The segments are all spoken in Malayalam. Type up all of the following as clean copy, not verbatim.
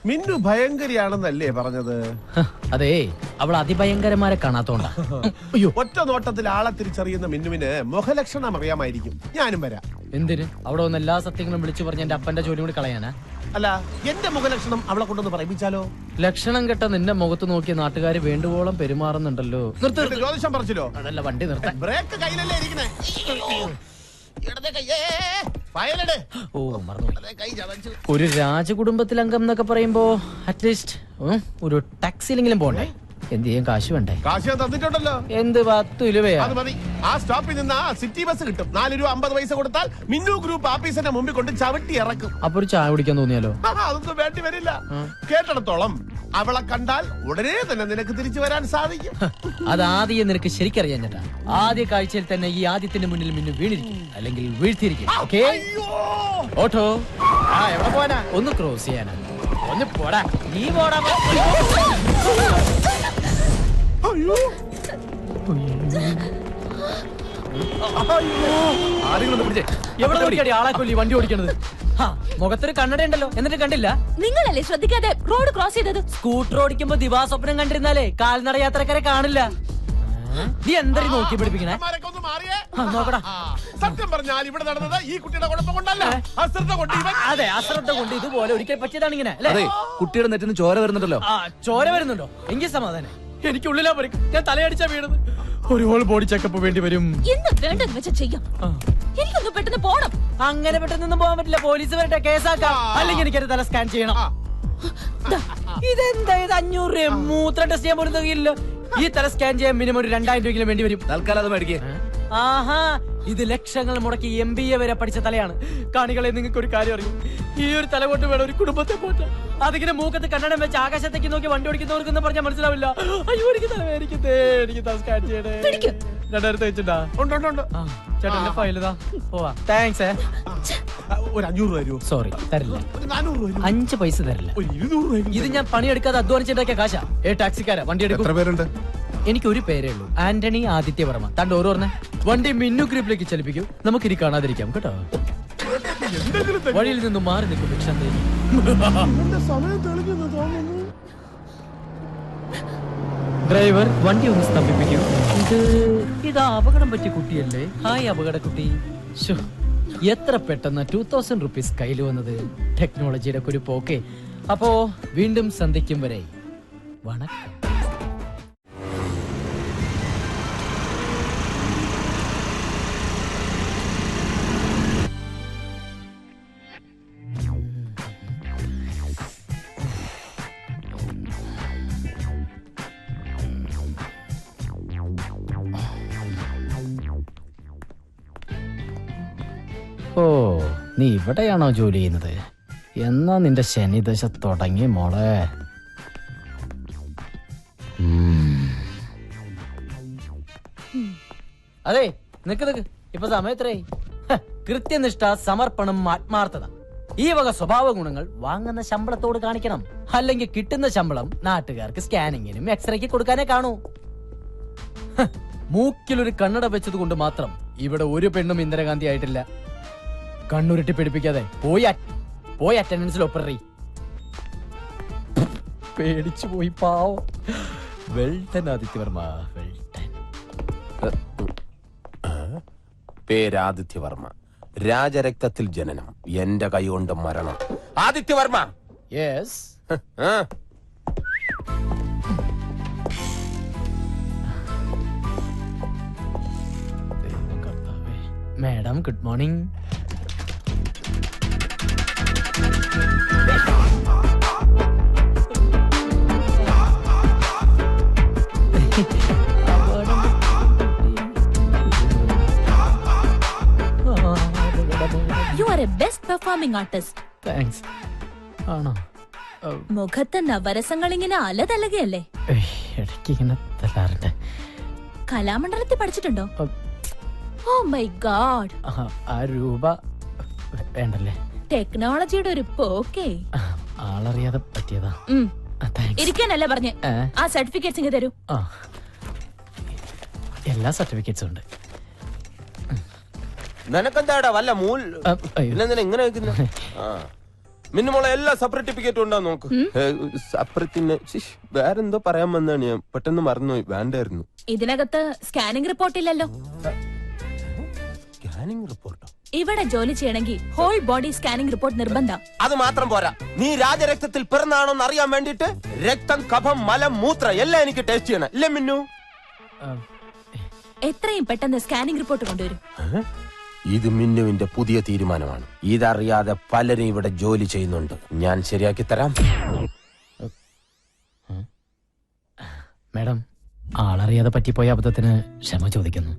മിന്നു ഭയങ്കരിയാണെന്നല്ലേ പറഞ്ഞത്? അതെ, അവൾ അതിഭയങ്കരമാരെ കാണാത്തോണ്ടാ. അയ്യോ, ഒറ്റ നോട്ടത്തിൽ ആളെ തിരിച്ചറിയുന്ന മിന്നുവിന് മുഖലക്ഷണം അറിയാമായിരിക്കും. ഞാനും വരാം. എന്തിന്? അവിടെ വന്ന് എല്ലാ സത്യങ്ങളും വിളിച്ചു പറഞ്ഞ എന്റെ അപ്പന്റെ ജോലി കൂടി കളയാനാ? അല്ല, എന്റെ മുഖലക്ഷണം അവളെ കൊണ്ടൊന്ന് പറയിപ്പിച്ചാലോ? ലക്ഷണം കെട്ട നിന്റെ മുഖത്ത് നോക്കിയ നാട്ടുകാര് വേണ്ടുവോളം പെരുമാറുന്നുണ്ടല്ലോ. ജ്യോതിഷം പറിച്ചല്ലോ. അതല്ല, വണ്ടി നിർത്താൻ. ബ്രേക്ക് കയ്യിലല്ലേ ഇരിക്കണേ? ഓ, മറന്നു. ഒരു രാജകുടുംബത്തിലംഗം എന്നൊക്കെ പറയുമ്പോ അറ്റ്ലീസ്റ്റ് ഒരു ടാക്സിയിലെങ്കിലും പോണ്ടേ? എന്ത് ചെയ്യാൻ കാശ് വേണ്ടേ? കാശ് ഞാൻ തന്നിട്ടുണ്ടല്ലോ. എന്ത് 10 രൂപയാ? അത് മതി. ആ സ്റ്റോപ്പിൽ നിന്ന് സിറ്റി ബസ് കിട്ടും. 4 രൂപ 50 പൈസ കൊടുത്താൽ മിന്നു ഗ്രൂപ്പ് ഓഫീസിന്റെ മുമ്പിൽ കൊണ്ട് ചവിട്ടി ഇറക്കും. അപ്പൊ ഒരു ചായ കുടിക്കാൻ തോന്നിയാലോ? അതൊന്നും വേണ്ടി വരില്ല. കേട്ടിടത്തോളം അവളെ കണ്ടാൽ ഉടനെ തന്നെ നിനക്ക് തിരിച്ചു വരാൻ സാധിക്കും. അതാദ്യം നിനക്ക് ശരിക്കറിയാൻ ചേട്ടാ. ആദ്യ കാഴ്ചയിൽ തന്നെ ഈ ആദ്യത്തിന്റെ മുന്നിൽ മിന്നു വീണിരിക്കും, അല്ലെങ്കിൽ വീഴ്ത്തിയിരിക്കും. ഓക്കേ? ഓട്ടോ എവിടെ പോവാനാ? ഒന്ന് ക്രോസ് ചെയ്യാനാ. ഒന്ന് പോടാ. നീ പോടാ. എവിടെ നോക്കിയാടി ആളെ കൊല്ലി വണ്ടി ഓടിക്കണത്? മുഖത്തൊരു കണ്ണട ഉണ്ടല്ലോ, എന്നിട്ട് കണ്ടില്ല? നിങ്ങളല്ലേ ശ്രദ്ധിക്കാതെ റോഡ് ക്രോസ് ചെയ്തത്? സ്കൂട്ടർ ഓടിക്കുമ്പോ ദിവാസ്വപ്നം കണ്ടിരുന്നാലേ കാൽനട യാത്രക്കാരെ കാണില്ല. നീ എന്തായാലും നോക്കി പിടിപ്പിക്കണേ. നോക്കടാ. സത്യം പറഞ്ഞാൽ ഇവിടെ നടന്നത് ഈ കുട്ടിയുടെ കുഴപ്പം കൊണ്ടല്ല, അശ്രദ്ധ കൊണ്ട്. അതെ, അശ്രദ്ധ കൊണ്ട് ഇതുപോലെ ഒരിക്കൽ പറ്റിയതാണ് ഇങ്ങനെ. അതെ, കുട്ടിയുടെ നെറ്റിന് ചോര വരുന്നുണ്ടല്ലോ. ചോര വരുന്നുണ്ടോ? എങ്കിൽ സമാധാനം. എനിക്കുള്ളിലാ പറിക്കും. ഞാൻ തലയടിച്ചാ വീണത്. ഒരു ഹോൾ ബോഡി ചെക്കപ്പ് വേണ്ടി വരും. എന്ന് വേണ്ടെന്ന് വെച്ചാ ചെയ്യാം. എനിക്കൊന്ന് പെട്ടെന്ന് പോണം. അങ്ങനെ പെട്ടെന്നൊന്നും പോകാൻ പറ്റില്ല. പോലീസ് വരട്ടെ, കേസാക്കാം. അല്ലെങ്കിൽ എനിക്കൊരു തല സ്കാൻ ചെയ്യണം. ഇതെന്താ ഇത്? 500 രൂപ മൂത്രം ടെസ്റ്റ് ചെയ്യാൻ പോലും തികയില്ല. ഈ തല സ്കാൻ ചെയ്യാൻ മിനിമം ഒരു 2000 രൂപയെങ്കിലും വേണ്ടി വരും. തൽക്കാലം അത് മേടിക്കേ. ആഹാ, ഇത് ലക്ഷങ്ങൾ മുടക്കി MBA വരെ പഠിച്ച തലയാണ്. കാണികളെ, നിങ്ങൾക്ക് ഒരു കാര്യം അറിയും. ഈ ഒരു തല കൊണ്ട് വേണം ഒരു കുടുംബത്തെ പോറ്റാൻ. അതിങ്ങനെ മൂക്കത്ത് കണ്ണടം വെച്ച് ആകാശത്തേക്ക് നോക്കി വണ്ടി ഓടിക്കുന്നവർക്കൊന്നും പറഞ്ഞാൽ മനസ്സിലാവില്ല. അയ്യോ, എനിക്ക് തലവേദനിക്കുന്നേ, എനിക്ക് തല സ്കാൻ ചെയ്യണേ. 2000 വെച്ചിട്ടാ? ചേട്ടന്റെ ഫയലിതാ. പോവാ. താങ്ക്സ്. ഒരു 500 രൂപ തരുമോ? സോറി, തരില്ല. 400 രൂപ? 5 പൈസ തരില്ല. 200 രൂപ? ഇത് ഞാൻ പണിയെടുക്കാതെ അധ്വാനിച്ചിട്ടൊക്കെ കാശാ. ടാക്സിക്കാരാ, വണ്ടി എടുക്കും. എത്ര പേരുണ്ട്? എനിക്ക് ഒരു പേരേ ഉള്ളൂ, ആന്റണി ആദിത്യവർമ്മ. തന്റെ ഓരോ പറഞ്ഞേ വണ്ടി മിന്നു ഗ്രിപ്പിലേക്ക് ചലിപ്പിക്കൂ. നമുക്കിനി കാണാതിരിക്കാം കേട്ടോ. വഴിയിൽ നിന്നും മാറി നിൽക്കും ഭിക്ഷ. ഡ്രൈവർ, വണ്ടി ഒന്ന് സ്തംഭിപ്പിക്കൂ. ഇത് അപകടം പറ്റിയ കുട്ടിയല്ലേ? ഹായ് അപകട കുട്ടി. എത്ര പെട്ടെന്ന് 2000 റുപ്പീസ് കയ്യിൽ വന്നത്. ടെക്നോളജിയുടെ ഒരു പോക്കെ. അപ്പോ വീണ്ടും സന്ധിക്കും വരെ വണക്കം. ഓ, നീ ഇവിടെയാണോ ജോലി ചെയ്യുന്നത്? എന്നാ നിന്റെ ശനിദശ തുടങ്ങി മോളെ. അതെ, നിക്ക്. ഇപ്പൊ സമയത്രയായി? കൃത്യനിഷ്ഠ, സമർപ്പണം, ആത്മാർത്ഥത, ഈ വക സ്വഭാവ ഗുണങ്ങൾ വാങ്ങുന്ന ശമ്പളത്തോട് കാണിക്കണം. അല്ലെങ്കിൽ കിട്ടുന്ന ശമ്പളം നാട്ടുകാർക്ക് സ്കാനിങ്ങിനും എക്സ്റേക്ക് കൊടുക്കാനേ കാണൂ. മൂക്കിലൊരു കണ്ണട വെച്ചത് കൊണ്ട് മാത്രം ഇവിടെ ഒരു പെണ്ണും ഇന്ദിരാഗാന്ധി ആയിട്ടില്ല. കണ്ണുരുട്ടി പിടിപ്പിക്കാതെ പോയി അറ്റൻഡൻസിൽ ഒപ്പറി. പേടിച്ചു പോയി പാവോ. Welton Adityavarma, Welton. പേരാദിത്യവർമ്മ, രാജരക്തത്തിൽ ജനനം, എന്റെ കൈകൊണ്ട് മരണം. Adityavarma. Yes. Madam, good morning. You are a best performing artist. Thanks. ആണോ? മുഖത്ത് നവരസങ്ങൾ ഇങ്ങനെ അലതലകയല്ലേ? ഇടയ്ക്ക് ഇങ്ങനെ തരാറുണ്ട്. കലാമണ്ഡലത്തിൽ പഠിച്ചിട്ടുണ്ടോ? Oh my god. ആ രൂപ വേണ്ടല്ലേ? ടെക്നോളജിയുടെ ഒരു പോക്കേ. ആളറിയാതെ പറ്റിയതാ. ഇരിക്കാനല്ല പറഞ്ഞേ. ആ സർട്ടിഫിക്കറ്റ്സ് ഇങ്ങ് തരൂ. എല്ലാ സർട്ടിഫിക്കറ്റ്സും ഉണ്ട്. നിനക്കെന്താടാ വല്ല മൂൽ? ഇങ്ങനെ മിന്നുമോളെ എല്ലാ സർട്ടിഫിക്കറ്റും ഉണ്ടാ നോക്ക്. സപ്രത്തിന് വേറെന്തോ പറയാൻ വന്നാണ് ഞാൻ പെട്ടെന്ന് മറന്നുപോയി. വേണ്ടായിരുന്നു. ഇതിനകത്ത് സ്കാനിംഗ് റിപ്പോർട്ട് ഇല്ലല്ലോ. സ്കാനിംഗ് റിപ്പോർട്ടോ? ഇവിടെ ജോലി ചെയ്യണമെങ്കിൽ ഹോൾ ബോഡി സ്കാനിംഗ് റിപ്പോർട്ട് നിർബന്ധം. അത് മാത്രം പോരാ, നീ രാജരക്തത്തിൽ പിറന്നാണോന്ന് അറിയാൻ വേണ്ടിട്ട് രക്തം, കഫം, മലം, മൂത്ര എല്ലാം എനിക്ക് ടേസ്റ്റ് ചെയ്യണം. ഇല്ലേ മിന്നു? എത്രയും പെട്ടെന്ന് സ്കാനിംഗ് റിപ്പോർട്ട് കൊണ്ടുവരും. ഇത് മിന്നുവിന്റെ പുതിയ തീരുമാനമാണ്. ഇതറിയാതെ പലരും ഇവിടെ ജോലി ചെയ്യുന്നുണ്ട്. ഞാൻ ശരിയാക്കി തരാം. മാഡം, ആളറിയാതെ പറ്റിപ്പോയ അബദ്ധത്തിന് ക്ഷമ ചോദിക്കുന്നു.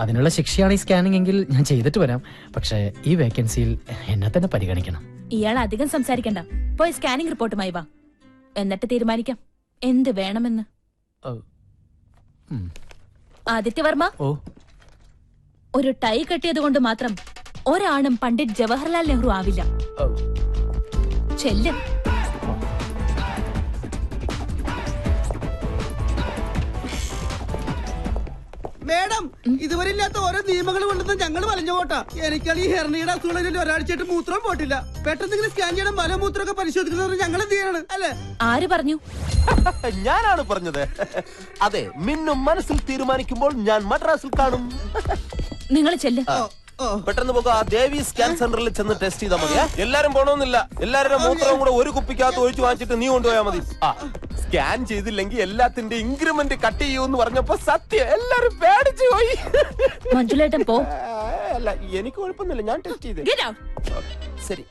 അതിനുള്ള ശിക്ഷയാണ് ഈ സ്കാനിംഗ് എങ്കിൽ ഞാൻ ചെയ്തിട്ട് വരാം. പക്ഷേ ഈ വേക്കൻസിയിൽ എന്നെ തന്നെ പരിഗണിക്കണം. ഇയാൾ അധികം സംസാരിക്കണ്ട, പോയി സ്കാനിംഗ് റിപ്പോർട്ടുമായി വാ. എന്നിട്ട് തീരുമാനിക്കാം എന്ത് വേണമെന്ന്. ആദിത്യവർമ്മ, ഓ, ഒരു ടൈ കെട്ടിയത് കൊണ്ട് മാത്രം ഒരാണും പണ്ഡിറ്റ് ജവഹർലാൽ നെഹ്റു ആവില്ല. ചെല്ലും. മേഡം, ഇതുവരെ ഇല്ലാത്ത ഓരോ നിയമങ്ങൾ കൊണ്ടുവന്ന് ഞങ്ങൾ വലഞ്ഞു പോട്ടാ. എനിക്കാണ് ഈ ഹെർണിയുടെ അസുഖം ഒരാഴ്ചയായിട്ട് മൂത്രം പോട്ടില്ല. പെട്ടെന്ന് ഇങ്ങനെ സ്കാൻ ചെയ്യണം, മലമൂത്രമൊക്കെ പരിശോധിക്കുന്നത് ഞങ്ങൾ എന്ത് ചെയ്യണം അല്ലേ? ആര് പറഞ്ഞു? ഞാനാണ് പറഞ്ഞത്. അതെ, മിന്നു മനസ്സിൽ തീരുമാനിക്കുമ്പോൾ ഞാൻ മദ്രാസിൽ കാണും. നിങ്ങൾ ചെല്ല്. പെട്ടെന്ന് പോകാം. ദേവി സ്കാൻ സെന്ററിൽ ചെന്ന് ടെസ്റ്റ് ചെയ്താൽ മതിയാ. എല്ലാരും പോണോന്നില്ല. എല്ലാവരുടെ മൂത്രവും കൂടെ ഒരു കുപ്പിക്കകത്ത് ഒഴിച്ചു വാങ്ങിച്ചിട്ട് നീ കൊണ്ടുപോയാൽ മതി. സ്കാൻ ചെയ്തില്ലെങ്കിൽ എല്ലാത്തിന്റെ ഇൻക്രിമെന്റ് കട്ട് ചെയ്യൂന്ന് പറഞ്ഞപ്പോ സത്യം എല്ലാരും പേടിച്ചു പോയി. മഞ്ജുലേട്ടൻ പോ. അല്ല, എനിക്ക് കുഴപ്പമൊന്നുമില്ല, ഞാൻ ടെസ്റ്റ് ചെയ്ത്. Get out. ശരി.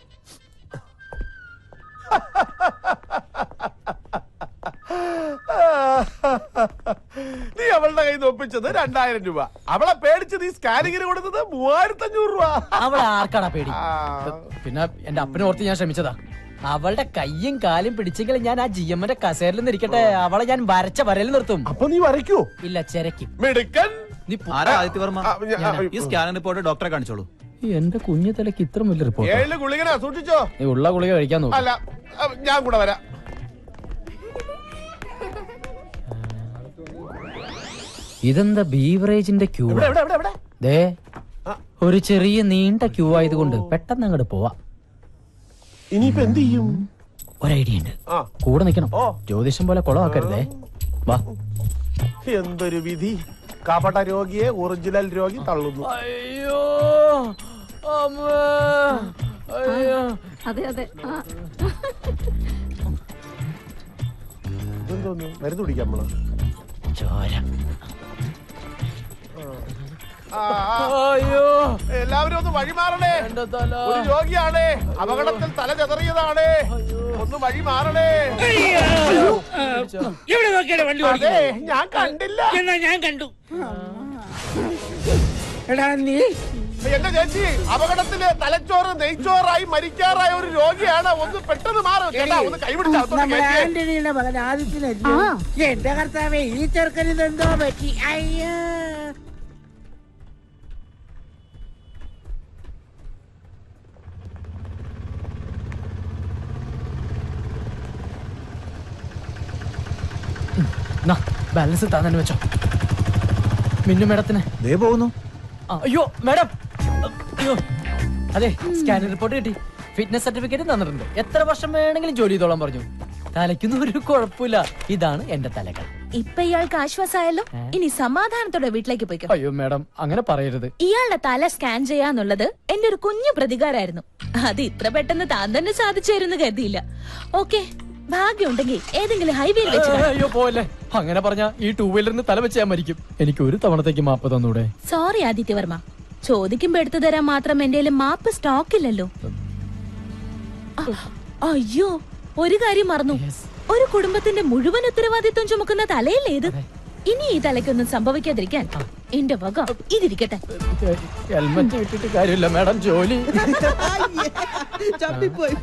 നീ അവളുടെ കയ്യിൽ നിന്ന് ഒപ്പിച്ചത് 2000 രൂപ. അവളെ പേടിച്ച് നീ സ്കാനിങ്ങിന് കൊടുത്തത് 3500 രൂപ. അവളെ ആർക്കാടാ പേടി? പിന്നെ എന്റെ അപ്പനെ ഓർത്ത് ഞാൻ ശ്രമിച്ചതാ. അവളുടെ കയ്യും കാലും പിടിച്ചെങ്കിൽ ഞാൻ ആ GM-ന്റെ കസേരയിൽ നിന്നിരിക്കട്ടെ, അവളെ ഞാൻ വരച്ച വരയിൽ നിർത്തും. അപ്പൊ നീ വരയ്ക്കോ? ഇല്ല, ചെരക്കും. മിടുക്കൻ. നീ ആരാ ആദിത്യവർമ്മ? ഞാനാ. ഈ സ്കാനിംഗ് റിപ്പോർട്ട് ഡോക്ടറെ കാണിച്ചോളൂ. എന്റെ കുഞ്ഞു തലക്ക് ഇത്ര വലിയ റിപ്പോർട്ട്? 7 ഗുളികനാ, സൂക്ഷിച്ചോ. നീ ഉള്ള ഗുളിക കഴിക്കാൻ നോക്കും. അല്ല, ഞാൻ കൂടെ വരാം. ഇതെന്താ ബീവറേജിന്റെ ക്യൂ? ദേ, ഒരു ചെറിയ നീണ്ട ക്യൂ ആയതുകൊണ്ട് പെട്ടെന്ന് അങ്ങോട്ട് പോവാ. ഇനിയിപ്പോ എന്ത് ചെയ്യും? ഒരു ഐഡിയ ഉണ്ട്. ആ. കൂടെ നിക്കണം. ജ്യോതിഷം പോലെ കുളമാക്കരുതേ. വാ. എന്തൊരു വിധി! കപട രോഗിയെ ഒറിജിനൽ രോഗി തള്ളുന്നു. അയ്യോ, അയ്യോ. അതെ അതെ. ഇതെന്തോന്നു? മരുന്ന് കുടിക്കാം നമ്മള്. ചോര. അയ്യോ, എല്ലാവരും ഒന്ന് വഴിമാറണേ. എന്റെ തല. ഒരു രോഗിയാണ്, അപകടത്തിൽ തല ചെതറിയതാണ്. ഒന്ന് വഴി മാറണേ. എവിടെ നോക്കിയാണ് വണ്ടി അതെ, ഓടിക്കുന്നത്? ഞാൻ കണ്ടില്ല. എന്നാ ഞാൻ കണ്ടു. എടാ നീ എന്റെ ചേച്ചി, അപകടത്തില് തലച്ചോറ് നെയ്ച്ചോറായി മരിക്കാറായ ഒരു രോഗിയാണ്. ഒന്ന് പെട്ടെന്ന് മാറും ചേട്ടാ, ഒന്ന് കൈപിടിച്ചാ. നമ്മുടെ ആന്റണിയുടെ മകൻ ആദിത്യനല്ലോ. എന്റെ കർത്താവേ, ഈ ചെറുക്കന് ഇതെന്തോ പറ്റി. അയ്യോ, ബാലൻസ് തന്നെ വെച്ചോ. മിന്നു മേഡത്തിന് ദേ പോകുന്നു. അയ്യോ മേഡം, അയ്യോ. അതെ, സ്കാനിംഗ് റിപ്പോർട്ട് കിട്ടി, ഫിറ്റ്നസ് സർട്ടിഫിക്കറ്റ് തന്നിട്ടുണ്ട്. എത്ര വർഷം വേണമെങ്കിലും ജോലി ചെയ്തോളാൻ പറഞ്ഞു. തലയ്ക്കൊന്നും ഒരു കുഴപ്പമില്ല. ഇതാണ് എന്റെ തലകൾ. ഇപ്പൊ ഇയാൾക്ക് ആശ്വാസമായല്ലോ. ഇനി സമാധാനത്തോടെ വീട്ടിലേക്ക് പോയിക്കോ. അയ്യോ മേഡം, അങ്ങനെ പറയരുത്. ഇയാളുടെ തല സ്കാൻ ചെയ്യാന്നുള്ളത് എന്റെ ഒരു കുഞ്ഞു പ്രതികാരായിരുന്നു. അത് ഇത്ര പെട്ടെന്ന് താൻ തന്നെ സാധിച്ചു കരുതിയില്ല. ഓക്കെ, ഭാഗ്യമുണ്ടെങ്കിൽ ഏതെങ്കിലും ഹൈവേയിൽ വെച്ച് കാണാം. അയ്യോ പോലെ, അങ്ങനെ പറഞ്ഞ ഈ 2 വീലറിന് തല വെച്ച് ഞാൻ മരിക്കും. എനിക്ക് ഒരു തവണത്തേക്ക് മാപ്പ് തന്നൂടെ? സോറി ആദിത്യവർമ്മ, ചോദിക്കുമ്പോ എടുത്തു തരാൻ മാത്രം എന്റെ മാപ്പ് സ്റ്റോക്കില്ലല്ലോ. അയ്യോ, ഒരു കാര്യം മറന്നു. ഒരു കുടുംബത്തിന്റെ മുഴുവൻ ഉത്തരവാദിത്വം ചുമക്കുന്ന തലയല്ലേ ഇത്? ഇനി ഈ തലയ്ക്കൊന്നും സംഭവിക്കാതിരിക്കാൻ എന്റെ വക ഇതിരിക്കട്ടെ. ഹെൽമറ്റ് ഇട്ടിട്ട് കാര്യമില്ല മേഡം, ജോലി. ചപ്പിപ്പോയി.